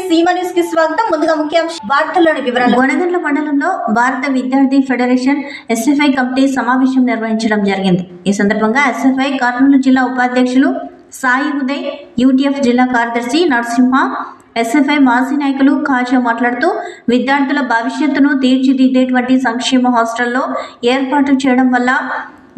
సీమ న్యూస్ కి స్వాగతం. ముందుగా ముఖ్యాంశ వార్తల్లోని వివరాలు. గొనగండ్ల మండలంలో భారత విద్యార్థి ఫెడరేషన్ ఎస్ఎఫ్ఐ కమిటీ సమావేశం నిర్వహించడం జరిగింది. ఈ సందర్భంగా ఎస్ఎఫ్ఐ కర్నూలు జిల్లా ఉపాధ్యక్షులు సాయి ఉదయ్, యూటీఎఫ్ జిల్లా కార్యదర్శి నరసింహ, ఎస్ఎఫ్ఐ మాజీ నాయకులు ఖాజా మాట్లాడుతూ విద్యార్థుల భవిష్యత్తును తీర్చిదిద్దేటువంటి సంక్షేమ హాస్టల్లో ఏర్పాటు చేయడం వల్ల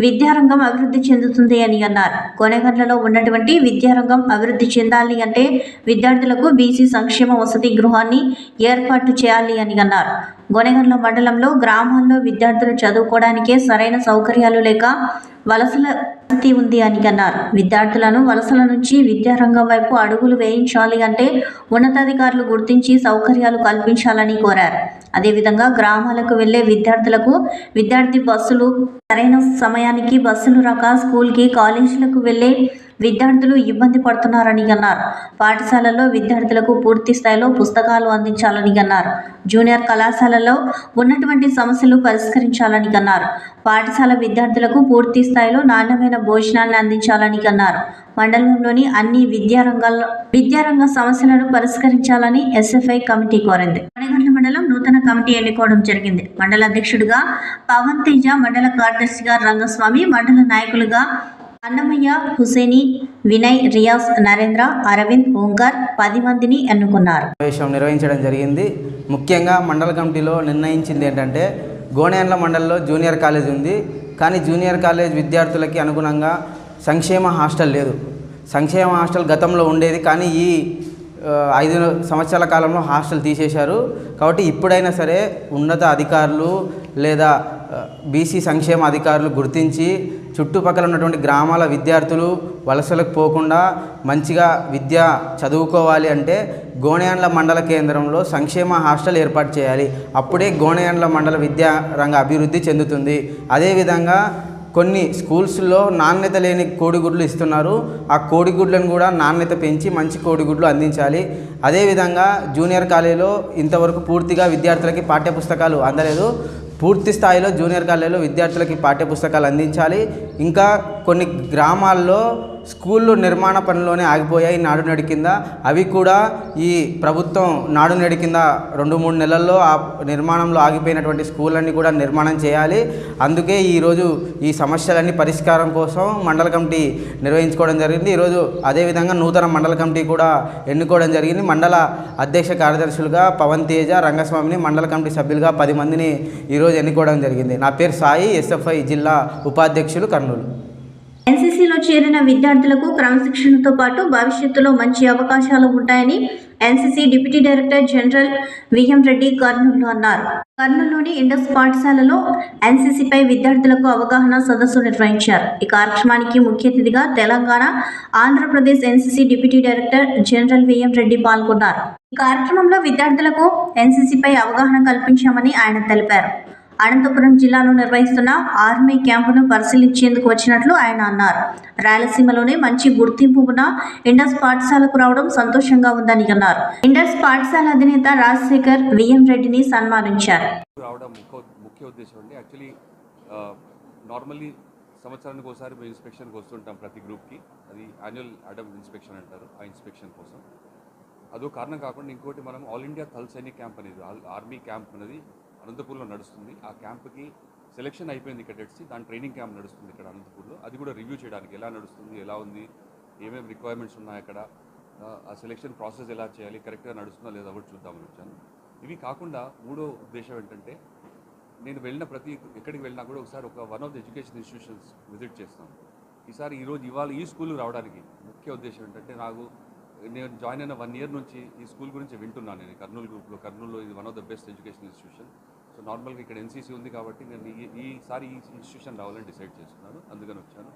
విద్యారంగం అభివృద్ధి చెందుతుంది అని అన్నారు. కొనగండ్లలో ఉన్నటువంటి విద్యారంగం అభివృద్ధి చెందాలి అంటే విద్యార్థులకు బీసీ సంక్షేమ వసతి గృహాన్ని ఏర్పాటు చేయాలి అని అన్నారు. గొనగండ్ల మండలంలో గ్రామాల్లో విద్యార్థులు చదువుకోవడానికే సరైన సౌకర్యాలు లేక వలసల స్థితి ఉంది అని అన్నారు. విద్యార్థులను వలసల నుంచి విద్యారంగం వైపు అడుగులు వేయించాలి అంటే ఉన్నతాధికారులు గుర్తించి సౌకర్యాలు కల్పించాలని కోరారు. అదేవిధంగా గ్రామాలకు వెళ్లే విద్యార్థులకు విద్యార్థి బస్సులు సరైన సమయానికి బస్సులు రాక స్కూల్కి కాలేజీలకు వెళ్లే విద్యార్థులు ఇబ్బంది పడుతున్నారని అన్నారు. పాఠశాలల్లో విద్యార్థులకు పూర్తి స్థాయిలో పుస్తకాలు అందించాలని అన్నారు. జూనియర్ కళాశాలలో ఉన్నటువంటి సమస్యలు పరిష్కరించాలని అన్నారు. పాఠశాల విద్యార్థులకు పూర్తి స్థాయిలో నాణ్యమైన భోజనాన్ని అందించాలని అన్నారు. మండలంలోని అన్ని విద్యారంగ సమస్యలను పరిష్కరించాలని ఎస్ఎఫ్ఐ కమిటీ కోరింది. కొనగండ్ల మండలం నూతన కమిటీ ఎన్నుకోవడం జరిగింది. మండల అధ్యక్షుడిగా పవన్ తేజ, మండల కార్యదర్శిగా రంగస్వామి, మండల నాయకులుగా అన్నమయ్య, హుసేని, వినయ్, రియాజ్, నరేంద్ర, అరవింద్, ఓంకార్ 10 మందిని ఎన్నుకున్నారు. నిర్వహించడం జరిగింది. ముఖ్యంగా మండల కమిటీలో నిర్ణయించింది ఏంటంటే గోనెండ్ల మండలంలో జూనియర్ కాలేజ్ ఉంది, కానీ జూనియర్ కాలేజ్ విద్యార్థులకి అనుగుణంగా సంక్షేమ హాస్టల్ లేదు. సంక్షేమ హాస్టల్ గతంలో ఉండేది, కానీ ఈ 5 సంవత్సరాల కాలంలో హాస్టల్ తీసేశారు. కాబట్టి ఇప్పుడైనా సరే ఉన్నత అధికారులు లేదా బీసీ సంక్షేమ అధికారులు గుర్తించి చుట్టుపక్కల ఉన్నటువంటి గ్రామాల విద్యార్థులు వలసలకు పోకుండా మంచిగా విద్య చదువుకోవాలి అంటే గోనెండ్ల మండల కేంద్రంలో సంక్షేమ హాస్టల్ ఏర్పాటు చేయాలి. అప్పుడే గోనెండ్ల మండల విద్యా రంగ అభివృద్ధి చెందుతుంది. అదేవిధంగా కొన్ని స్కూల్స్లో నాణ్యత లేని కోడిగుడ్లు ఇస్తున్నారు. ఆ కోడిగుడ్లను కూడా నాణ్యత పెంచి మంచి కోడిగుడ్లు అందించాలి. అదేవిధంగా జూనియర్ కాలేజీలో ఇంతవరకు పూర్తిగా విద్యార్థులకి పాఠ్యపుస్తకాలు అందలేదు. పూర్తి స్థాయిలో జూనియర్ కాలేజీలో విద్యార్థులకి పాఠ్యపుస్తకాలు అందించాలి. ఇంకా కొన్ని గ్రామాల్లో స్కూళ్ళు నిర్మాణ పనిలోనే ఆగిపోయాయి నాడు నేడు కింద. అవి కూడా ఈ ప్రభుత్వం నాడు నేడు కింద 2-3 నెలల్లో ఆ నిర్మాణంలో ఆగిపోయినటువంటి స్కూళ్ళన్నీ కూడా నిర్మాణం చేయాలి. అందుకే ఈరోజు ఈ సమస్యలన్నీ పరిష్కారం కోసం మండల కమిటీ నిర్వహించుకోవడం జరిగింది. ఈరోజు అదేవిధంగా నూతన మండల కమిటీ కూడా ఎన్నుకోవడం జరిగింది. మండల అధ్యక్ష కార్యదర్శులుగా పవన్ తేజ, రంగస్వామిని, మండల కమిటీ సభ్యులుగా 10 మందిని ఈరోజు ఎన్నుకోవడం జరిగింది. నా పేరు సాయి, ఎస్ఎఫ్ఐ జిల్లా ఉపాధ్యక్షులు, కర్నూలు. ఎన్సీసీలో చేరిన విద్యార్థులకు క్రమశిక్షణతో పాటు భవిష్యత్తులో మంచి అవకాశాలు ఉంటాయని NCC deputy director general VM Reddy Kurnool అన్నారు. కర్నూలులోని ఇండస్ పాఠశాలలో ఎన్సీసీపై విద్యార్థులకు అవగాహన సదస్సు నిర్వహించారు. ఈ కార్యక్రమానికి ముఖ్య అతిథిగా Telangana, Andhra Pradesh NCC deputy director general VM Reddy పాల్గొన్నారు. ఈ కార్యక్రమంలో విద్యార్థులకు ఎన్సీసీపై అవగాహన కల్పించామని ఆయన తెలిపారు. అనంతపురం జిల్లాలో నిర్వహిస్తున్న ఆర్మీ క్యాంపును పరిశీలించేందుకు వచ్చినట్లు ఆయన అన్నారు. రాయలసీమలోనే మంచి గుర్తింపు ఉన్న ఇండస్ పాఠశాలకు రావడం సంతోషంగా ఉందని అన్నారు. ఇండస్ పాఠశాల అధినేత రాజశేఖర్ విఎం రెడ్డిని సన్మానించారు. ముఖ్య ఉద్దేశం అండి యాక్చువల్లీ నార్మల్లీ సంవత్సరానికి ఒకసారి మేము ఇన్స్పెక్షన్కి వస్తుంటాం ప్రతి గ్రూప్కి. అది యాన్యువల్ అడమ్ ఇన్స్పెక్షన్ అంటారు. ఆ ఇన్స్పెక్షన్ కోసం అదో కారణం కాకుండా ఇంకోటి మనం ఆల్ ఇండియా థల్ సైనిక్ క్యాంప్ అనేది ఆర్మీ క్యాంప్ అనేది అనంతపూర్లో నడుస్తుంది. ఆ క్యాంప్కి సెలెక్షన్ అయిపోయింది cadets. దాని ట్రైనింగ్ క్యాంప్ నడుస్తుంది ఇక్కడ అనంతపూర్లో. అది కూడా రివ్యూ చేయడానికి ఎలా నడుస్తుంది, ఎలా ఉంది, ఏమేమి రిక్వైర్మెంట్స్ ఉన్నాయి అక్కడ, ఆ సెలెక్షన్ ప్రాసెస్ ఎలా చేయాలి, కరెక్ట్గా నడుస్తుందా లేదా కూడా చూద్దామని వచ్చాను. ఇవి కాకుండా మూడో ఉద్దేశం ఏంటంటే నేను ఎక్కడికి వెళ్ళినా కూడా ఒకసారి one of the education institutions visit చేస్తాను. ఇవాళ ఈ స్కూల్ రావడానికి ముఖ్య ఉద్దేశం ఏంటంటే నేను జాయిన్ అయిన 1 year నుంచి ఈ స్కూల్ గురించి వింటున్నాను. నేను కర్నూలులో ఇది one of the best education institution. So నార్మల్గా ఇక్కడ ఎన్సీసీ ఉంది కాబట్టి నేను ఈసారి ఈ ఇన్స్టిట్యూషన్ రావాలని డిసైడ్ చేస్తున్నాను. అందుకని వచ్చాను.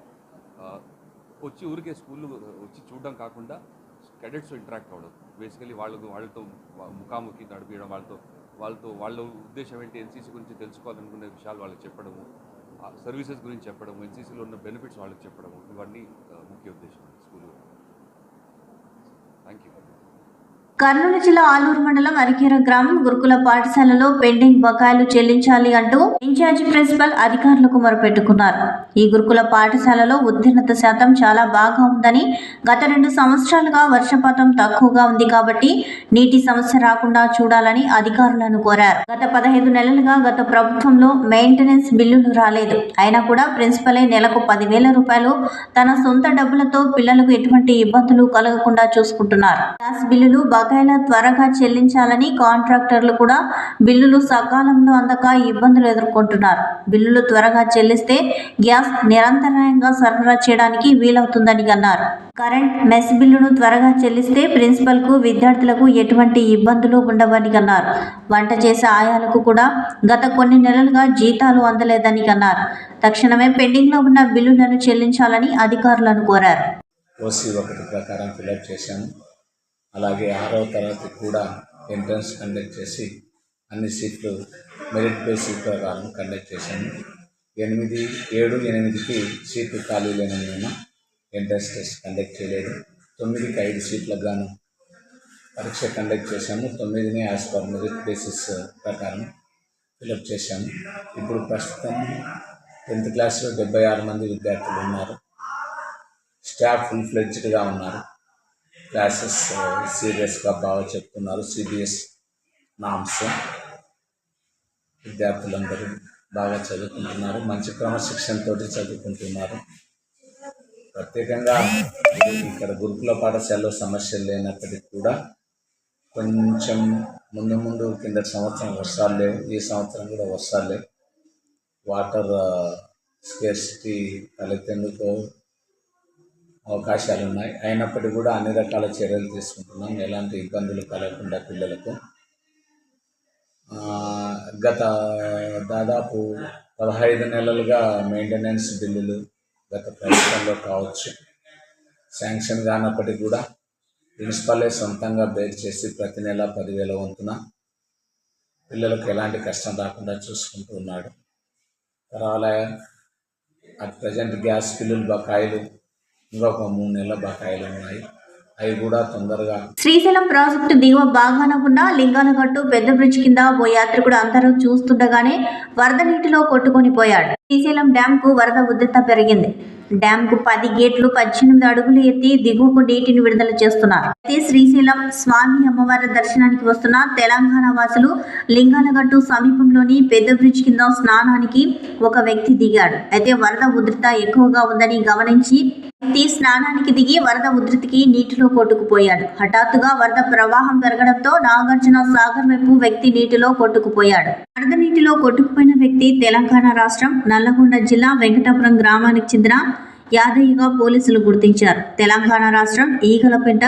వచ్చి ఊరికే స్కూల్ వచ్చి చూడడం కాకుండా cadets ఇంటరాక్ట్ అవ్వడం, బేసికలీ వాళ్ళతో ముఖాముఖి నడిపించడం, వాళ్ళ ఉద్దేశం ఏంటి, ఎన్సీసీ గురించి తెలుసుకోవాలనుకునే విషయాలు వాళ్ళకి చెప్పడము, సర్వీసెస్ గురించి చెప్పడము, ఎన్సీసీలో ఉన్న బెనిఫిట్స్ వాళ్ళకి చెప్పడము, ఇవన్నీ ముఖ్య ఉద్దేశం స్కూల్. Thank you. కర్నూలు జిల్లా ఆలూరు మండలం అరికేర గ్రామం గురుకుల పాఠశాలలో పెండింగ్ బకాయిలు చెల్లించాలి అంటూ ఇన్ఛార్జి ప్రిన్సిపల్ అధికారులకు మొరపెట్టుకున్నారు. ఈ గురుకుల పాఠశాలలో ఉత్తీర్ణత శాతం చాలా బాగా ఉందని, గత 2 సంవత్సరాలుగా వర్షపాతం తక్కువగా ఉంది కాబట్టి నీటి సమస్య రాకుండా చూడాలని అధికారులను కోరారు. గత 15 నెలలుగా గత ప్రభుత్వంలో మెయింటెనెన్స్ బిల్లులు రాలేదు. అయినా కూడా ప్రిన్సిపలే నెలకు 10,000 రూపాయలు తన సొంత డబ్బులతో పిల్లలకు ఎటువంటి ఇబ్బందులు కలగకుండా చూసుకుంటున్నారు. గ్యాస్ బిల్లులు బకాయిల త్వరగా చెల్లించాలని కాంట్రాక్టర్లు కూడా బిల్లులు సకాలంలో అందక ఇబ్బందులు ఎదుర్కొంటున్నారు. బిల్లులు త్వరగా చెల్లిస్తే గ్యాస్ నిరంతరాయంగా సరఫరా చేయడానికి వీలవుతుందని అన్నారు. కరెంట్, మెస్ బిల్లును త్వరగా చెల్లిస్తే ప్రిన్సిపల్కు, విద్యార్థులకు ఎటువంటి ఇబ్బందులు ఉండవని అన్నారు. వంట చేసే ఆయాలకు కూడా గత కొన్ని నెలలుగా జీతాలు అందలేదని అన్నారు. తక్షణమే పెండింగ్లో ఉన్న బిల్లులను చెల్లించాలని అధికారులను కోరారు. ఓసీ 1 ప్రకారం ఫిలప్ చేశాము. అలాగే 6వ తరగతి కూడా ఎంట్రన్స్ కండక్ట్ చేసి అన్ని సీట్లు మెరిట్ బేసిస్ ప్రకారం కండక్ట్ చేశాము. 8, 7, 8కి సీట్లు ఖాళీ లేనందున ఎంట్రన్స్ టెస్ట్ కండక్ట్ చేయలేదు. 9కి 5 సీట్లకు గాను పరీక్ష కండక్ట్ చేశాము. 9ని యాజ్ పర్ మెరిట్ బేసిస్ ప్రకారం ఫిలప్ చేశాము. ఇప్పుడు ప్రస్తుతం 10th క్లాస్లో 76 మంది విద్యార్థులు ఉన్నారు. స్టాఫ్ ఫుల్ ఫ్లెడ్జ్డ్గా ఉన్నారు. క్లాసెస్ సీరియస్గా బాగా చెప్తున్నారు. CBSE norms. విద్యార్థులందరూ బాగా చదువుకుంటున్నారు. మంచి క్రమశిక్షణతో చదువుకుంటున్నారు. ప్రత్యేకంగా ఇక్కడ గురుకుల పాఠశాలలో సమస్యలు లేనప్పటికీ కూడా కొంచెం ముందు కింద సంవత్సరం వర్షాలు లేవు. ఈ సంవత్సరం కూడా వర్షాలు లేవు. వాటర్ స్కేర్సిటీ తలెత్తేందుకు అవకాశాలు ఉన్నాయి. అయినప్పటికీ కూడా అన్ని రకాల చర్యలు తీసుకుంటున్నాం, ఎలాంటి ఇబ్బందులు కలగకుండా పిల్లలకు. గత దాదాపు 15 నెలలుగా మెయింటెనెన్స్ బిల్లులు గత ప్రభుత్వంలో కావచ్చు శాంక్షన్ కానప్పటికీ కూడా ప్రిన్సిపలే సొంతంగా బేర్ చేసి ప్రతి నెల 10,000 వంతున పిల్లలకు ఎలాంటి కష్టం రాకుండా చూసుకుంటూ ఉన్నాడు. తర్వాత అట్ ప్రజెంట్ గ్యాస్ బిల్లులు బకాయిలు ఇంకొక 3 నెలల బకాయిలు ఉన్నాయి. అవి కూడా తొందరగా. శ్రీశైలం ప్రాజెక్టు దిగువ భాగాన ఉన్న లింగాలగట్టు పెద్ద బ్రిడ్జ్ కింద ఓ యాత్రికుడు అందరూ చూస్తుండగానే వరద నీటిలో కొట్టుకొని పోయాడు. శ్రీశైలం డ్యాంకు వరద ఉధృత పెరిగింది. డ్యాంకు 10 గేట్లు 18 అడుగులు ఎత్తి దిగువకు నీటిని విడుదల చేస్తున్నారు. అయితే శ్రీశైలం స్వామి అమ్మవారి దర్శనానికి వస్తున్న తెలంగాణ వాసులు లింగాలగట్టు సమీపంలోని పెద్ద బ్రిడ్జ్ కింద స్నానానికి ఒక వ్యక్తి దిగాడు. అయితే వరద ఉధృత ఎక్కువగా ఉందని గమనించి స్నానానికి దిగి వరద ఉధృతికి నీటిలో కొట్టుకుపోయాడు. హఠాత్తుగా వరద ప్రవాహం పెరగడంతో నాగార్జున సాగర్ వైపు వ్యక్తి నీటిలో కొట్టుకుపోయాడు. వరద నీటిలో కొట్టుకుపోయిన వ్యక్తి తెలంగాణ రాష్ట్రం నల్లగొండ జిల్లా వెంకటాపురం గ్రామానికి చెందిన యాదయ్యగా పోలీసులు గుర్తించారు. తెలంగాణ రాష్ట్రం ఈగలపేట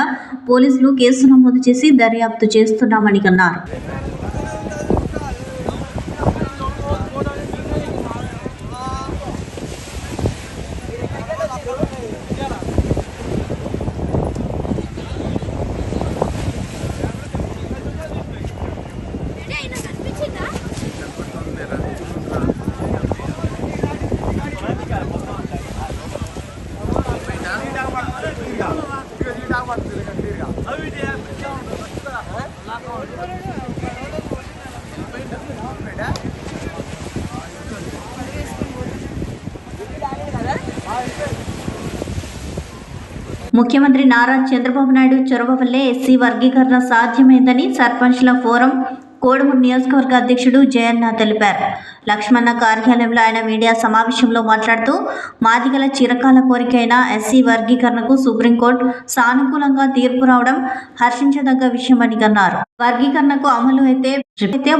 పోలీసులు కేసు నమోదు చేసి దర్యాప్తు చేస్తున్నామని అన్నారు. ముఖ్యమంత్రి నారా చంద్రబాబు నాయుడు చొరవ వల్లే ఎస్సీ వర్గీకరణ సాధ్యమైందని సర్పంచ్ల ఫోరం కోడుమూరు నియోజకవర్గ అధ్యక్షుడు జయన్న తెలిపారు. లక్ష్మణ కార్యాలయంలో ఆయన మీడియా సమావేశంలో మాట్లాడుతూ మాదిగల చిరకాల కోరిక అయిన ఎస్సీ వర్గీకరణకు సుప్రీంకోర్టు సానుకూలంగా తీర్పు రావడం హర్షించదగ్గ విషయమని అన్నారు. వర్గీకరణకు అమలు అయితే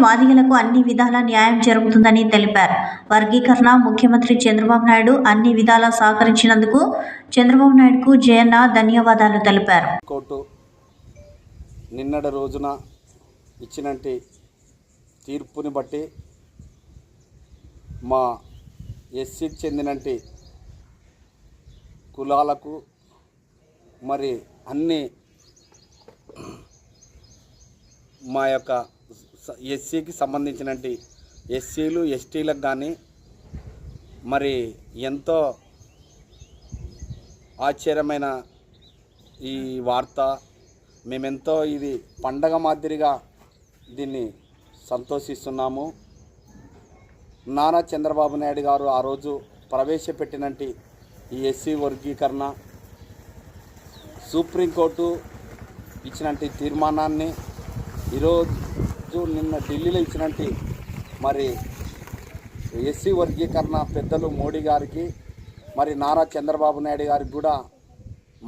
మాదిగలకు అన్ని విధాల న్యాయం జరుగుతుందని తెలిపారు. వర్గీకరణ ముఖ్యమంత్రి చంద్రబాబు నాయుడు అన్ని విధాలా సహకరించినందుకు చంద్రబాబు నాయుడుకు జయన్న ధన్యవాదాలు తెలిపారు. కోర్టు నిన్నటి రోజున ఇచ్చినట్టు తీర్పుని బట్టి మా ఎస్సీకి చెందినటి కులాలకు మరి అన్ని మా యొక్క ఎస్సీకి సంబంధించినటి ఎస్సీలు ఎస్టీలకు కానీ మరి ఎంతో ఆశ్చర్యమైన ఈ వార్త మేమెంతో ఇది పండగ మాదిరిగా దీన్ని సంతోషిస్తున్నాము. నారా చంద్రబాబు నాయుడు గారు ఆ రోజు ప్రవేశపెట్టినట్టు ఈ ఎస్సీ వర్గీకరణ సుప్రీంకోర్టు ఇచ్చినట్టు తీర్మానాన్ని ఈరోజు నిన్న ఢిల్లీలో ఇచ్చినట్టు మరి ఎస్సీ వర్గీకరణ పెద్దలు మోడీ గారికి మరి నారా చంద్రబాబు నాయుడు గారికి కూడా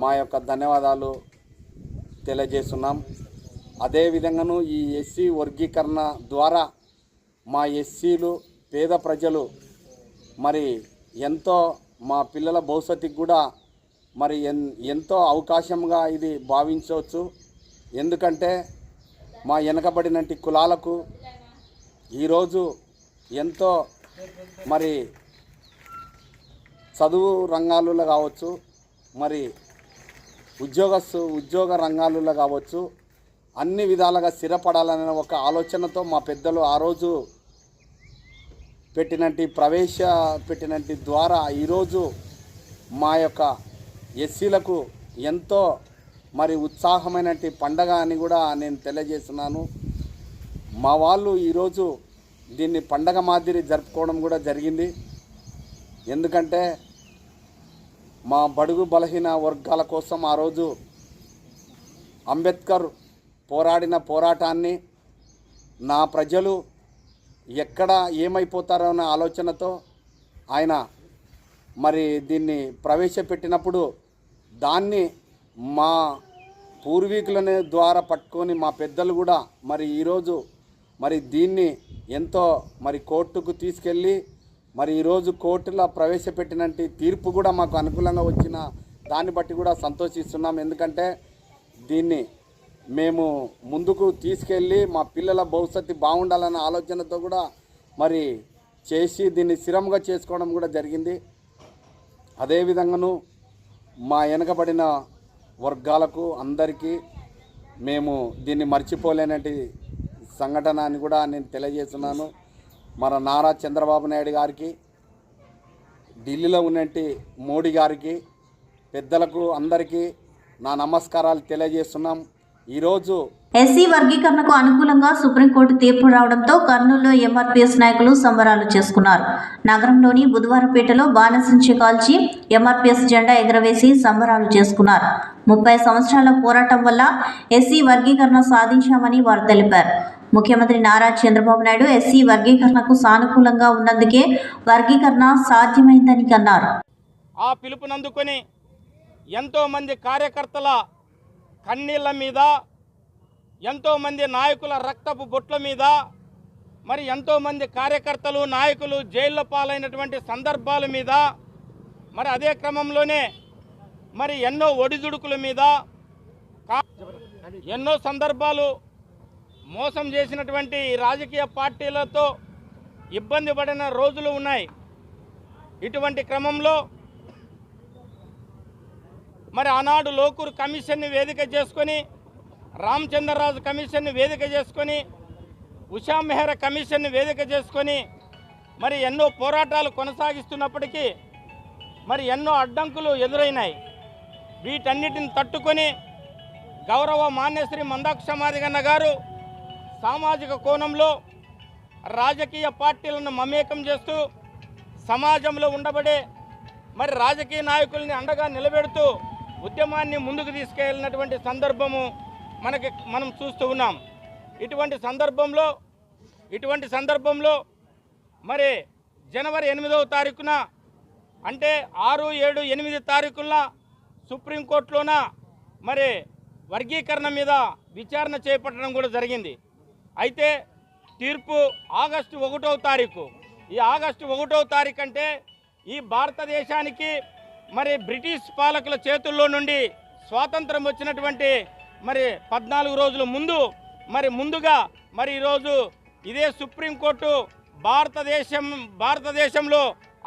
మా యొక్క ధన్యవాదాలు తెలియజేస్తున్నాం. అదేవిధంగాను ఈ ఎస్సీ వర్గీకరణ ద్వారా మా ఎస్సీలు పేద ప్రజలు మరి ఎంతో మా పిల్లల భవిష్యత్తుకి కూడా మరి ఎంతో అవకాశంగా ఇది భావించవచ్చు. ఎందుకంటే మా వెనకబడినటి కులాలకు ఈరోజు ఎంతో మరి చదువు రంగాలలో కావచ్చు, మరి ఉద్యోగ రంగాలలో కావచ్చు, అన్ని విధాలుగా స్థిరపడాలనే ఒక ఆలోచనతో మా పెద్దలు ఆ రోజు ప్రవేశపెట్టినట్టు ద్వారా ఈరోజు మా యొక్క ఎస్సీలకు ఎంతో మరి ఉత్సాహమైనటువంటి పండగ అని కూడా నేను తెలియజేస్తున్నాను. మా వాళ్ళు ఈరోజు దీన్ని పండగ మాదిరి జరుపుకోవడం కూడా జరిగింది. ఎందుకంటే మా బడుగు బలహీన వర్గాల కోసం ఆ రోజు అంబేద్కర్ పోరాడిన పోరాటాన్ని నా ప్రజలు ఎక్కడ ఏమైపోతారో అనే ఆలోచనతో ఆయన మరి దీన్ని ప్రవేశపెట్టినప్పుడు దాన్ని మా పూర్వీకులని ద్వారా పట్టుకొని మా పెద్దలు కూడా మరి ఈరోజు మరి దీన్ని ఎంతో మరి కోర్టుకు తీసుకెళ్ళి మరి ఈరోజు కోర్టులో ప్రవేశపెట్టినట్టు తీర్పు కూడా మాకు అనుకూలంగా వచ్చిన దాన్ని బట్టి కూడా సంతోషిస్తున్నాం. ఎందుకంటే దీన్ని మేము ముందుకు తీసుకెళ్ళి మా పిల్లల భవిష్యత్తు బాగుండాలన్న ఆలోచనతో కూడా మరి చేసి దీన్ని స్థిరంగా చేసుకోవడం కూడా జరిగింది. అదేవిధంగాను మా వెనకబడిన వర్గాలకు అందరికీ మేము దీన్ని మర్చిపోలేనటి సంఘటన అని కూడా నేను తెలియజేస్తున్నాను. మన నారా చంద్రబాబు నాయుడు గారికి, ఢిల్లీలో ఉన్నట్టు మోడీ గారికి, పెద్దలకు అందరికీ నా నమస్కారాలు తెలియజేస్తున్నాం. ఈరోజు ఎస్సీ వర్గీకరణకు అనుకూలంగా సుప్రీంకోర్టు తీర్పు రావడంతో కర్నూలులో ఎంఆర్పీఎస్ నాయకులు సంబరాలు చేసుకున్నారు. నగరంలోని బుధవారపేటలో బాణసంచి కాల్చి ఎంఆర్పీఎస్ జెండా ఎగురవేసి సంబరాలు చేసుకున్నారు. 30 సంవత్సరాల పోరాటం వల్ల ఎస్సీ వర్గీకరణ సాధించామని వారు తెలిపారు. ముఖ్యమంత్రి నారా చంద్రబాబు నాయుడు ఎస్సీ వర్గీకరణకు సానుకూలంగా ఉన్నందుకే వర్గీకరణ సాధ్యమైందని అన్నారు. ఆ పిలుపునందుకొని ఎంతోమంది కార్యకర్తల కన్నీళ్ళ మీద, ఎంతోమంది నాయకుల రక్తపు బొట్ల మీద, మరి ఎంతోమంది కార్యకర్తలు నాయకులు జైల్లో పాలైనటువంటి సందర్భాల మీద, మరి అదే క్రమంలోనే మరి ఎన్నో ఒడిదుడుకుల మీద, ఎన్నో సందర్భాలు మోసం చేసినటువంటి రాజకీయ పార్టీలతో ఇబ్బంది పడిన రోజులు ఉన్నాయి. ఇటువంటి క్రమంలో మరి ఆనాడు లోకూరు కమిషన్ని వేదిక చేసుకొని, రామచంద్రరాజు కమిషన్ని వేదిక చేసుకొని, ఉషా మెహ్రా కమిషన్ని వేదిక చేసుకొని మరి ఎన్నో పోరాటాలు కొనసాగిస్తున్నప్పటికీ మరి ఎన్నో అడ్డంకులు ఎదురైనాయి. వీటన్నిటిని తట్టుకొని గౌరవ మాన్యశ్రీ మందాక్ష మాదిగన్న గారు సామాజిక కోణంలో రాజకీయ పార్టీలను మమేకం చేస్తూ సమాజంలో ఉండబడే మరి రాజకీయ నాయకుల్ని అండగా నిలబెడుతూ ఉద్యమాన్ని ముందుకు తీసుకెళ్ళినటువంటి సందర్భము మనం చూస్తూ ఉన్నాం. ఇటువంటి సందర్భంలో మరి జనవరి 8వ తారీఖున, అంటే 6, 7, 8 తారీఖుల సుప్రీంకోర్టులోన మరి వర్గీకరణ మీద విచారణ చేపట్టడం కూడా జరిగింది. అయితే తీర్పు ఆగస్టు 1వ తారీఖు. ఈ ఆగస్టు 1వ తారీఖు అంటే ఈ భారతదేశానికి మరి బ్రిటిష్ పాలకుల చేతుల్లో నుండి స్వాతంత్రం వచ్చినటువంటి మరి 14 రోజుల ముందుగా మరి ఈరోజు ఇదే సుప్రీంకోర్టు భారతదేశంలో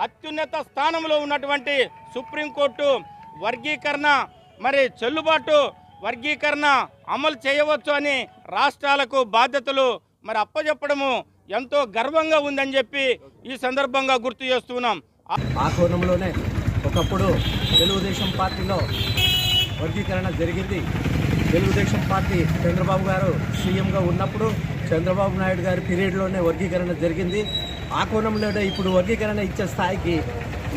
అత్యున్నత స్థానంలో ఉన్నటువంటి సుప్రీంకోర్టు వర్గీకరణ మరి చెల్లుబాటు, వర్గీకరణ అమలు చేయవచ్చు అని రాష్ట్రాలకు బాధ్యతలు మరి అప్పచెప్పడము ఎంతో గర్వంగా ఉందని చెప్పి ఈ సందర్భంగా గుర్తు చేస్తున్నాం. ఆ కోణంలోనే ఒకప్పుడు తెలుగుదేశం పార్టీలో వర్గీకరణ జరిగింది. తెలుగుదేశం పార్టీ చంద్రబాబు గారు సీఎంగా ఉన్నప్పుడు చంద్రబాబు నాయుడు గారి పీరియడ్లోనే వర్గీకరణ జరిగింది. ఆ కోణంలోనే ఇప్పుడు వర్గీకరణ ఇచ్చే స్థాయికి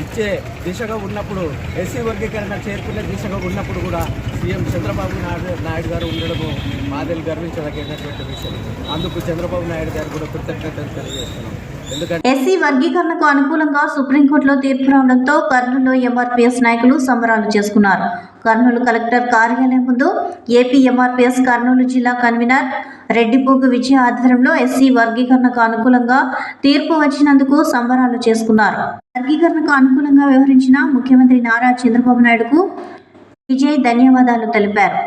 ఇచ్చే దిశగా ఉన్నప్పుడు, ఎస్సీ వర్గీకరణ చేరుకునే దిశగా ఉన్నప్పుడు కూడా సీఎం చంద్రబాబు నాయుడు గారు ఉండడము మాదిలు గర్వించదగినటువంటి విషయం. అందుకు చంద్రబాబు నాయుడు గారు కూడా కృతజ్ఞతలు తెలియజేస్తున్నాం. ఎందుకంటే ఎస్సీ వర్గీకరణకు అనుకూలంగా సుప్రీంకోర్టులో తీర్పు రావడంతో కర్నూలులో ఎంఆర్పీఎస్ నాయకులు సంబరాలు చేసుకున్నారు. కర్నూలు కలెక్టర్ కార్యాలయం ముందు ఏపీ ఎంఆర్పీఎస్ కర్నూలు జిల్లా కన్వీనర్ రెడ్డిపోగు విజయ ఆధ్వర్యంలో ఎస్సీ వర్గీకరణకు అనుకూలంగా తీర్పు వచ్చినందుకు సంబరాలు చేసుకున్నారు. వర్గీకరణకు అనుకూలంగా వ్యవహరించిన ముఖ్యమంత్రి నారా చంద్రబాబు నాయుడుకు విజయ్ ధన్యవాదాలు తెలిపారు.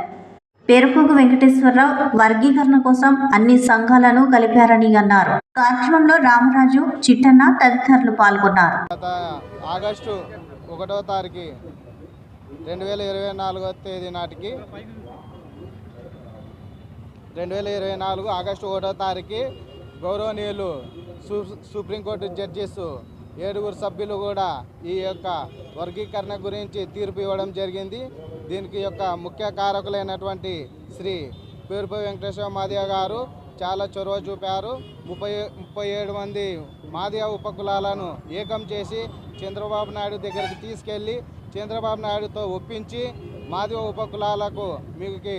పేరుపోగు వెంకటేశ్వరరావు వర్గీకరణ కోసం అన్ని సంఘాలను కలిపారని అన్నారు. కార్యక్రమంలో రామరాజు, చిట్టన్న తదితరులు పాల్గొన్నారు. గత ఆగస్టు 1వ తారీఖు 2024 తేదీ నాటికి 2024 ఆగస్టు 1వ తారీఖు గౌరవనీయులు సుప్రీంకోర్టు జడ్జిస్ 7 సభ్యులు కూడా ఈ యొక్క వర్గీకరణ గురించి తీర్పు ఇవ్వడం జరిగింది. దీనికి యొక్క ముఖ్య కారకులైనటువంటి శ్రీ పేరుపోగు వెంకటేశ్వర మాదిగ గారు చాలా చొరవ చూపారు. 37 మంది మాదిగ ఉపకులాలను ఏకం చేసి చంద్రబాబు నాయుడు దగ్గరికి తీసుకెళ్ళి చంద్రబాబు నాయుడుతో ఒప్పించి మాదిగ ఉపకులాలకు మీకు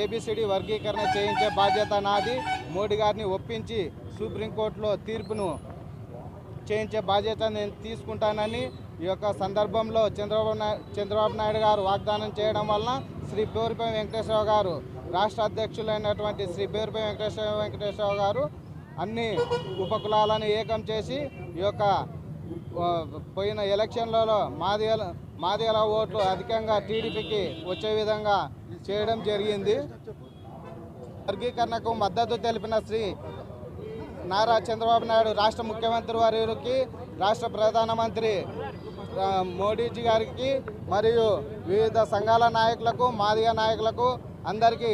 ఏబిసిడి వర్గీకరణ చేయించే బాధ్యత నాది, మోడీ గారిని ఒప్పించి సుప్రీంకోర్టులో తీర్పును చేయించే బాధ్యత నేను తీసుకుంటానని ఈ యొక్క సందర్భంలో చంద్రబాబు నాయుడు గారు వాగ్దానం చేయడం వలన శ్రీ పేరుపోగు వెంకటేశ్వర గారు, రాష్ట్ర అధ్యక్షులైనటువంటి శ్రీ పేరుపోగు వెంకటేశ్వర గారు అన్ని ఉపకులాలను ఏకం చేసి ఈ యొక్క పోయిన ఎలక్షన్లలో మాదిగల ఓట్లు అధికంగా టీడీపీకి వచ్చే విధంగా చేయడం జరిగింది. వర్గీకరణకు మద్దతు తెలిపిన శ్రీ నారా చంద్రబాబు నాయుడు రాష్ట్ర ముఖ్యమంత్రి వారికి, రాష్ట్ర ప్రధానమంత్రి మోడీజీ గారికి మరియు వివిధ సంఘాల నాయకులకు, మాదిగ నాయకులకు అందరికీ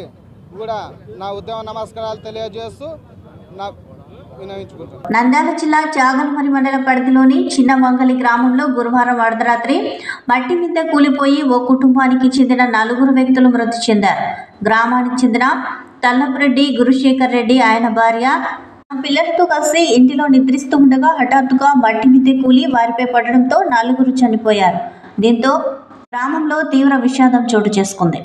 కూడా నా ఉద్యమ నమస్కారాలు తెలియజేస్తూ వినవించుకుంటున్నాను. నంద్యాల జిల్లా చాగల్మరి మండల పరిధిలోని చిన్న వంగలి గ్రామంలో గురువారం అర్ధరాత్రి మట్టి మీద కూలిపోయి ఓ కుటుంబానికి చెందిన 4 వ్యక్తులు మృతి చెందారు. గ్రామానికి చెందిన తల్లపురెడ్డి గురుశేఖర్ రెడ్డి, ఆయన భార్య పిల్లలతో కలిసి ఇంటిలో నిద్రిస్తూ ఉండగా హఠాత్తుగా మట్టి మీద కూలి వారిపై పడడంతో 4 చనిపోయారు. దీంతో గ్రామంలో తీవ్ర విషాదం చోటు చేసుకుంది.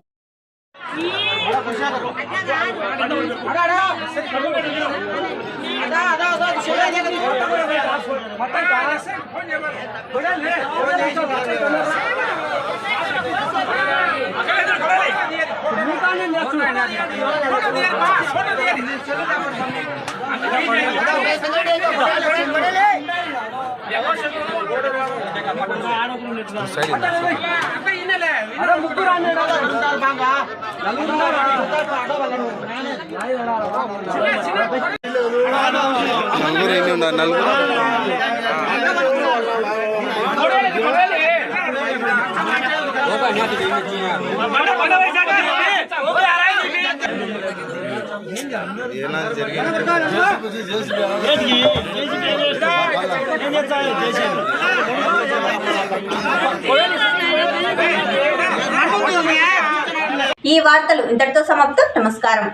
ఈ వార్తలు ఇంతటితో సమాప్తం. నమస్కారం.